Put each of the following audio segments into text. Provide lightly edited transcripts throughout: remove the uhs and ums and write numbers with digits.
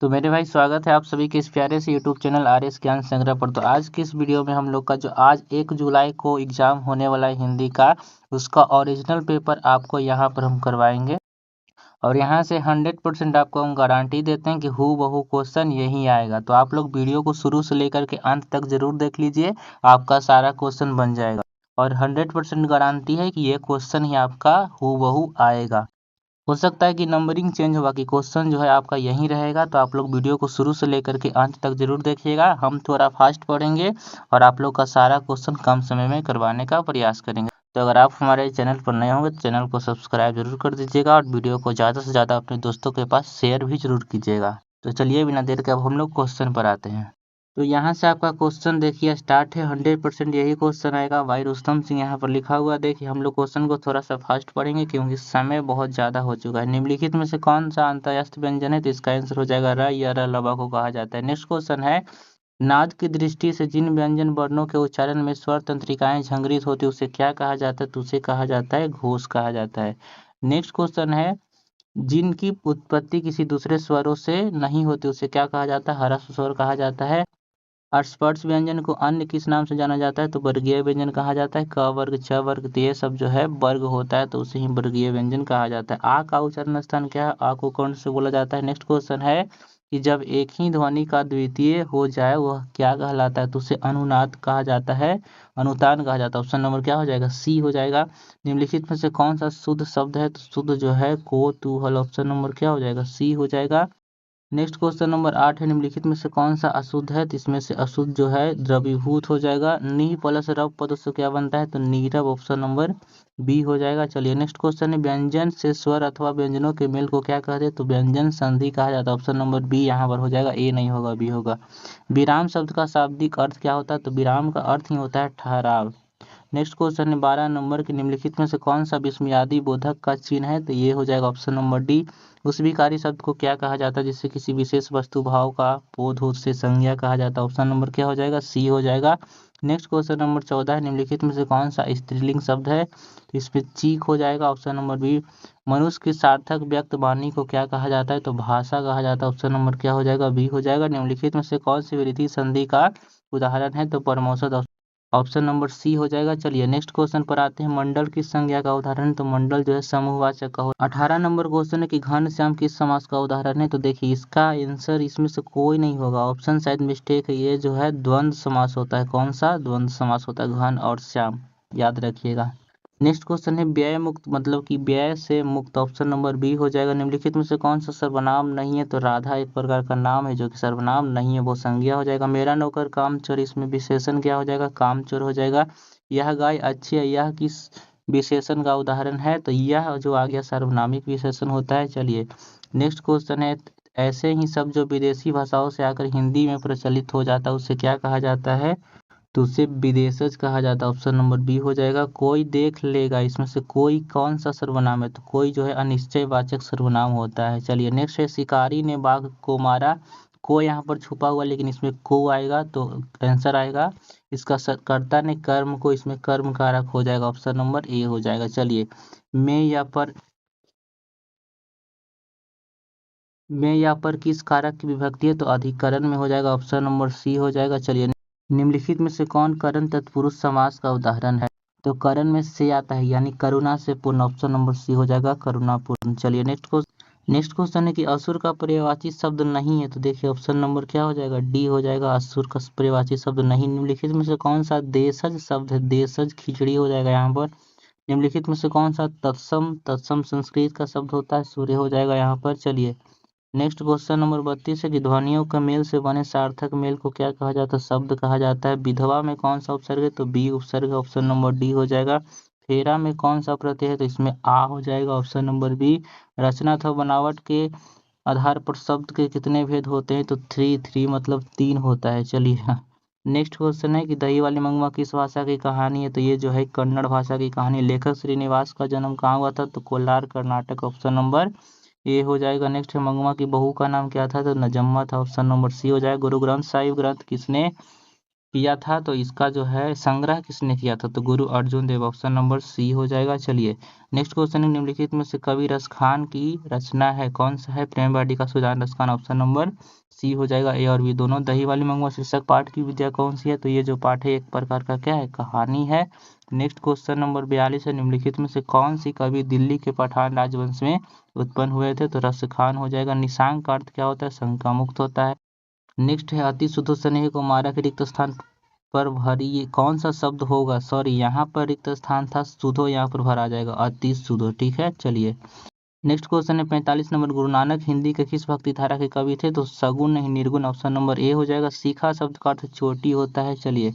तो मेरे भाई स्वागत है आप सभी के इस प्यारे से यूट्यूब चैनल आर एस ज्ञान संग्रह पर। तो आज की इस वीडियो में हम लोग का जो आज 1 जुलाई को एग्ज़ाम होने वाला है हिंदी का, उसका ओरिजिनल पेपर आपको यहाँ पर हम करवाएंगे। और यहाँ से 100% आपको हम गारंटी देते हैं कि हू बहू क्वेश्चन यही आएगा। तो आप लोग वीडियो को शुरू से लेकर के अंत तक जरूर देख लीजिए, आपका सारा क्वेश्चन बन जाएगा। और 100% गारंटी है कि ये क्वेश्चन ही आपका हू बहू आएगा। हो सकता है कि नंबरिंग चेंज हो, बाकी क्वेश्चन जो है आपका यही रहेगा। तो आप लोग वीडियो को शुरू से लेकर के अंत तक जरूर देखिएगा। हम थोड़ा फास्ट पढ़ेंगे और आप लोग का सारा क्वेश्चन कम समय में करवाने का प्रयास करेंगे। तो अगर आप हमारे चैनल पर नए होंगे तो चैनल को सब्सक्राइब जरूर कर दीजिएगा और वीडियो को ज़्यादा से ज़्यादा अपने दोस्तों के पास शेयर भी जरूर कीजिएगा। तो चलिए बिना देर के अब हम लोग क्वेश्चन पर आते हैं। तो यहाँ से आपका क्वेश्चन देखिए स्टार्ट है। 100% यही क्वेश्चन आएगा। भाई रुस्तम सिंह यहाँ पर लिखा हुआ देखिए। हम लोग क्वेश्चन को थोड़ा सा फास्ट पढ़ेंगे क्योंकि समय बहुत ज़्यादा हो चुका है। निम्नलिखित में से कौन सा अंतःस्थ व्यंजन है? तो इसका आंसर हो जाएगा र या र लबा को कहा जाता है। नेक्स्ट क्वेश्चन है, नाद की दृष्टि से जिन व्यंजन वर्णों के उच्चारण में स्वर तंत्रिकाएं झंगृत होती है उसे क्या कहा जाता है? तो उसे कहा जाता है घोष कहा जाता है। नेक्स्ट क्वेश्चन है, जिनकी उत्पत्ति किसी दूसरे स्वरों से नहीं होती उसे क्या कहा जाता है? ह्रस्व स्वर कहा जाता है। स्पर्श व्यंजन को अन्य किस नाम से जाना जाता है? तो वर्गीय व्यंजन कहा जाता है। क वर्ग, छ वर्ग, तो ये सब जो है वर्ग होता है, तो उसे ही वर्गीय व्यंजन कहा जाता है। आ का उच्चारण स्थान क्या है? आ को कौन से बोला जाता है? नेक्स्ट क्वेश्चन है कि जब एक ही ध्वनि का द्वितीय हो जाए वह क्या कहलाता है? तो उसे अनुनाद कहा जाता है, अनुतान कहा जाता है। ऑप्शन नंबर क्या हो जाएगा? सी हो जाएगा। निम्नलिखित में से कौन सा शुद्ध शब्द है? तो शुद्ध जो है कोतूहल। ऑप्शन नंबर क्या हो जाएगा? सी हो जाएगा। नेक्स्ट क्वेश्चन नंबर 8 है, निम्नलिखित में से कौन सा अशुद्ध है? तो इसमें से अशुद्ध जो है द्रवीभूत हो जाएगा। नी प्लस रव पद से क्या बनता है? तो नीरव। ऑप्शन नंबर बी हो जाएगा। चलिए नेक्स्ट क्वेश्चन है, व्यंजन से स्वर अथवा व्यंजनों के मेल को क्या कहते हैं? तो व्यंजन संधि कहा जाता है। ऑप्शन नंबर बी यहाँ पर हो जाएगा, ए नहीं होगा, बी होगा। विराम शब्द का शाब्दिक अर्थ क्या होता है? तो विराम का अर्थ ही होता है ठहराव। नेक्स्ट क्वेश्चन है 12 नंबर के, निम्नलिखित में से कौन सा विस्मयादि बोधक का चिन्ह है? तो ये हो जाएगा ऑप्शन नंबर डी। उस विकारी शब्द को क्या कहा जाता है जिससे किसी विशेष वस्तु भाव का बोध हो? उसे संज्ञा कहा जाता है। ऑप्शन नंबर क्या हो जाएगा? सी हो जाएगा। नेक्स्ट क्वेश्चन नंबर 14 है, निम्नलिखित में से कौन सा स्त्रीलिंग शब्द है? तो इसमें चीक हो जाएगा। Option number B. मनुष्य की सार्थक व्यक्त वाणी को क्या कहा जाता है? तो भाषा कहा जाता है। ऑप्शन नंबर क्या हो जाएगा? बी हो जाएगा। निम्नलिखित में से कौन सी विरोधी संधि का उदाहरण है? तो परमौसत। ऑप्शन नंबर सी हो जाएगा। चलिए नेक्स्ट क्वेश्चन पर आते हैं, मंडल किस संज्ञा का उदाहरण? तो मंडल जो है समूहवाचक का हो। 18 नंबर क्वेश्चन है कि घनश्याम किस समास का उदाहरण है? तो देखिए इसका आंसर इसमें से कोई नहीं होगा, ऑप्शन शायद मिस्टेक है। ये जो है द्वंद्व समास होता है। कौन सा? द्वंद्व समास होता है, घन और श्याम, याद रखिएगा। नेक्स्ट क्वेश्चन है, व्यय मुक्त मतलब कि व्यय से मुक्त। ऑप्शन नंबर बी हो जाएगा। निम्नलिखित में से कौन सा सर्वनाम नहीं है? तो राधा एक प्रकार का नाम है जो कि सर्वनाम नहीं है, वो संज्ञा हो जाएगा। मेरा नौकर कामचोर, इसमें विशेषण क्या हो जाएगा? कामचोर हो जाएगा। यह गाय अच्छी है, यह किस विशेषण का उदाहरण है? तो यह जो आ गया सर्वनामिक विशेषण होता है। चलिए नेक्स्ट क्वेश्चन है, ऐसे ही सब जो विदेशी भाषाओं से आकर हिंदी में प्रचलित हो जाता है उसे क्या कहा जाता है? तो उसे विदेशज कहा जाता है। ऑप्शन नंबर बी हो जाएगा। कोई देख लेगा, इसमें से कोई कौन सा सर्वनाम है? तो कोई जो है अनिश्चयवाचक सर्वनाम होता है। चलिए नेक्स्ट है, शिकारी ने बाघ को मारा। को यहाँ पर छुपा हुआ लेकिन इसमें को आएगा तो आंसर आएगा इसका कर्ता ने कर्म को, इसमें कर्म कारक हो जाएगा। ऑप्शन नंबर ए हो जाएगा। चलिए में या पर किस कारक की विभक्ति है? तो अधिकरण में हो जाएगा। ऑप्शन नंबर सी हो जाएगा। चलिए निम्नलिखित में से कौन करण तत्पुरुष समास का उदाहरण है? तो करण में से आता है यानी करुणा से पूर्ण। ऑप्शन नंबर सी हो जाएगा, करुणापूर्ण। चलिए नेक्स्ट क्वेश्चन है कि असुर का पर्यायवाची शब्द नहीं है। तो देखिए ऑप्शन नंबर क्या हो जाएगा? डी हो जाएगा, असुर का पर्यायवाची शब्द नहीं। निम्नलिखित में से कौन सा देशज शब्द है? देशज खिचड़ी हो जाएगा यहाँ पर। निम्नलिखित में से कौन सा तत्सम? तत्सम संस्कृत का शब्द होता है, सूर्य हो जाएगा यहाँ पर। चलिए नेक्स्ट क्वेश्चन नंबर 32 है कि ध्वनियों का मेल से बने सार्थक मेल को क्या कहा जाता है? शब्द कहा जाता है। विधवा में कौन सा उपसर्ग है? तो बी उपसर्ग। ऑप्शन नंबर डी हो जाएगा। फेरा में कौन सा प्रत्यय है? तो इसमें आ हो जाएगा। Option number B. रचना अथवा बनावट के आधार पर शब्द के कितने भेद होते हैं? तो थ्री मतलब 3 होता है। चलिए नेक्स्ट क्वेश्चन है कि दही वाली मंगवा किस भाषा की कहानी है? तो ये जो है कन्नड़ भाषा की कहानी। लेखक श्रीनिवास का जन्म कहाँ हुआ था? तो Kolar Karnataka. Option number A हो जाएगा। नेक्स्ट है, मंगवा की बहू का नाम क्या था? तो नजम्मा था। ऑप्शन नंबर सी हो जाएगा। गुरु ग्रंथ साहिब ग्रंथ किसने किया था, तो इसका जो है संग्रह किसने किया था, तो गुरु अर्जुन देव, ऑप्शन नंबर सी हो जाएगा। चलिए नेक्स्ट क्वेश्चन है, निम्नलिखित में से कवि रस खान की रचना है, कौन सा है, प्रेम वाटिका सुजान रस खान, ऑप्शन नंबर सी हो जाएगा। ए और बी दोनों। दही वाली मंगवा शीर्षक पाठ की विद्या कौन सी है, तो ये जो पाठ है एक प्रकार का क्या है, कहानी है। नेक्स्ट क्वेश्चन नंबर 42 है, निम्नलिखित में से कौन सी कवि दिल्ली के पठान राजवंश में उत्पन्न हुए थे, तो रस खान हो जाएगा। निशांक का अर्थ क्या होता है, शंका मुक्त होता है। नेक्स्ट है, अति शुद्धो स्नेह को मारा के रिक्त स्थान पर भरिए, कौन सा शब्द होगा, सॉरी यहाँ पर रिक्त स्थान था, सुधो यहाँ पर भरा जाएगा, अति सुधो, ठीक है। चलिए नेक्स्ट क्वेश्चन है 45 नंबर, गुरु नानक हिंदी के किस भक्ति धारा के कवि थे, तो सगुन नहीं निर्गुण, ऑप्शन नंबर ए हो जाएगा। सीखा शब्द का अर्थ चोटी होता है। चलिए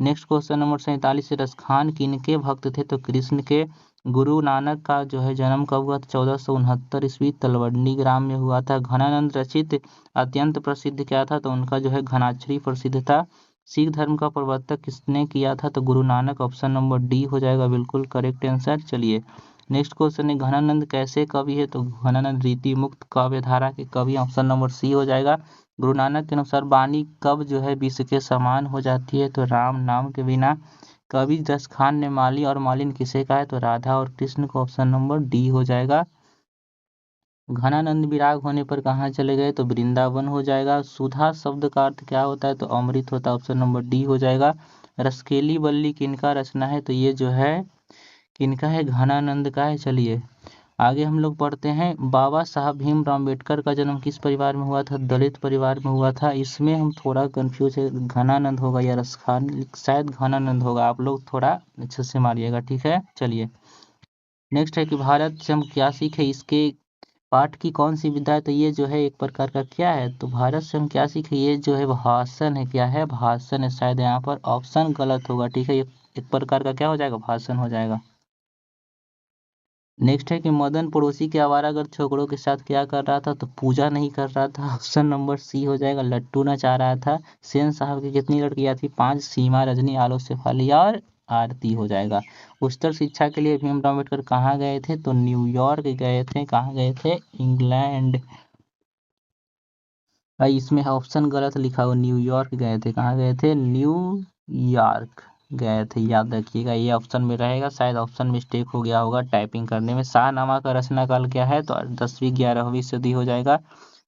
नेक्स्ट क्वेश्चन नंबर 47 रस खान किनके भक्त थे, तो कृष्ण के। गुरु नानक का जो है जन्म कब हुआ था, 1469 ईस्वी तलवंडी ग्राम में हुआ था। घनानंद रचित अत्यंत प्रसिद्ध क्या था, तो उनका जो है घनाक्षरी प्रसिद्ध था। सिख धर्म का प्रवर्तक किसने किया था, तो Guru Nanak, option number D हो जाएगा बिल्कुल करेक्ट आंसर। चलिए नेक्स्ट क्वेश्चन है, घनानंद कैसे कवि है, तो घनानंद रीति मुक्त काव्य धारा के कवि, ऑप्शन नंबर सी हो जाएगा। गुरु नानक के अनुसार वाणी कब जो है विष के समान हो जाती है, तो राम नाम के बिना। कवि रस खान ने माली और मालिन किसे कहा है, तो राधा और कृष्ण को, ऑप्शन नंबर डी हो जाएगा। घनानंद विराग होने पर कहाँ चले गए, तो वृंदावन हो जाएगा। सुधा शब्द का अर्थ क्या होता है, तो अमृत होता है, ऑप्शन नंबर डी हो जाएगा। रसकेली बल्ली किनका रचना है, तो ये जो है किनका है, घनानंद का है। चलिए आगे हम लोग पढ़ते हैं, बाबा साहब भीमराव अम्बेडकर का जन्म किस परिवार में हुआ था, दलित परिवार में हुआ था। इसमें हम थोड़ा कंफ्यूज है, घनानंद होगा या रस खान, शायद घनानंद होगा, आप लोग थोड़ा अच्छे से मारिएगा, ठीक है। चलिए नेक्स्ट है कि भारत से हम क्या सीखे, इसके पाठ की कौन सी विधा है, तो ये जो है एक प्रकार का क्या है, तो भारत से हम क्या सीखे, ये जो है भाषण है, क्या है, भाषण है। शायद यहाँ पर ऑप्शन गलत होगा, ठीक है, ये एक प्रकार का क्या हो जाएगा, भाषण हो जाएगा। नेक्स्ट है कि मदन पड़ोसी के आवारागर्द छोकरों के साथ क्या कर रहा था, तो पूजा नहीं कर रहा था, ऑप्शन नंबर सी हो जाएगा, लट्टू नचा रहा था। सेन साहब की कितनी लड़कियां थी, 5, सीमा, रजनी, आलो, शेफाली और आरती हो जाएगा। उच्चतर शिक्षा के लिए भीमराव अम्बेडकर कहाँ गए थे, तो न्यूयॉर्क गए थे। कहाँ गए थे, इंग्लैंड। भाई इसमें ऑप्शन गलत लिखा हुआ, न्यूयॉर्क गए थे, कहाँ गए थे, न्यूयॉर्क गए थे, याद रखिएगा, ये ऑप्शन में रहेगा, शायद ऑप्शन मिस्टेक हो गया होगा टाइपिंग करने में। शाहनामा का रचना काल क्या है, तो 10वीं 11वीं सदी हो जाएगा।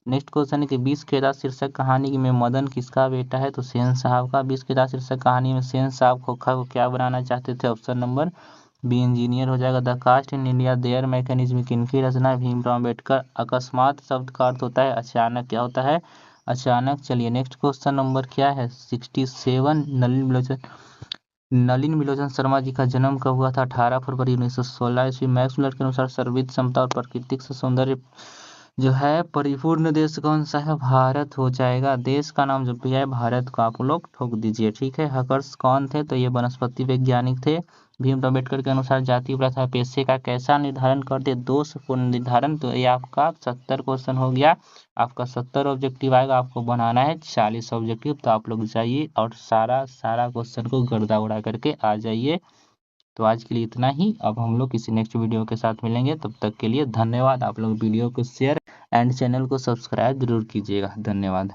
नेक्स्ट क्वेश्चन है कि 20 खेदा शीर्षक कहानी में मदन किसका बेटा है, तो सेन साहब का। 20 खेदा शीर्षक कहानी में सेन साहब खोखा को क्या बनाना चाहते थे, ऑप्शन नंबर बी इंजीनियर हो जाएगा। The caste in India their mechanism किनकी रचना है, भीमराव अम्बेडकर। अकस्मात शब्द का अर्थ होता है अचानक, क्या होता है, अचानक। चलिए नेक्स्ट क्वेश्चन नंबर क्या है, 67, नलिन विलोचन शर्मा जी का जन्म कब हुआ था, 18 फरवरी 1916 ईस्वी। मैक्स मुलर के अनुसार सर्वविद समता और प्राकृतिक सौंदर्य जो है परिपूर्ण देश कौन सा है, भारत हो जाएगा। देश का नाम जब भी आए भारत को आप लोग ठोक दीजिए, ठीक है। हकर्स कौन थे, तो ये वनस्पति वैज्ञानिक थे। भीमराव अम्बेडकर के अनुसार जाति प्रथा पेशे का कैसा निर्धारण करते, दोषपूर्ण निर्धारण। तो ये आपका 70 क्वेश्चन हो गया, आपका 70 ऑब्जेक्टिव आएगा, आपको बनाना है 40 ऑब्जेक्टिव। तो आप लोग जाइए और सारा क्वेश्चन को गर्दा उड़ा करके आ जाइए। तो आज के लिए इतना ही, अब हम लोग किसी नेक्स्ट वीडियो के साथ मिलेंगे, तब तक के लिए धन्यवाद। आप लोग वीडियो को शेयर एंड चैनल को सब्सक्राइब जरूर कीजिएगा, धन्यवाद।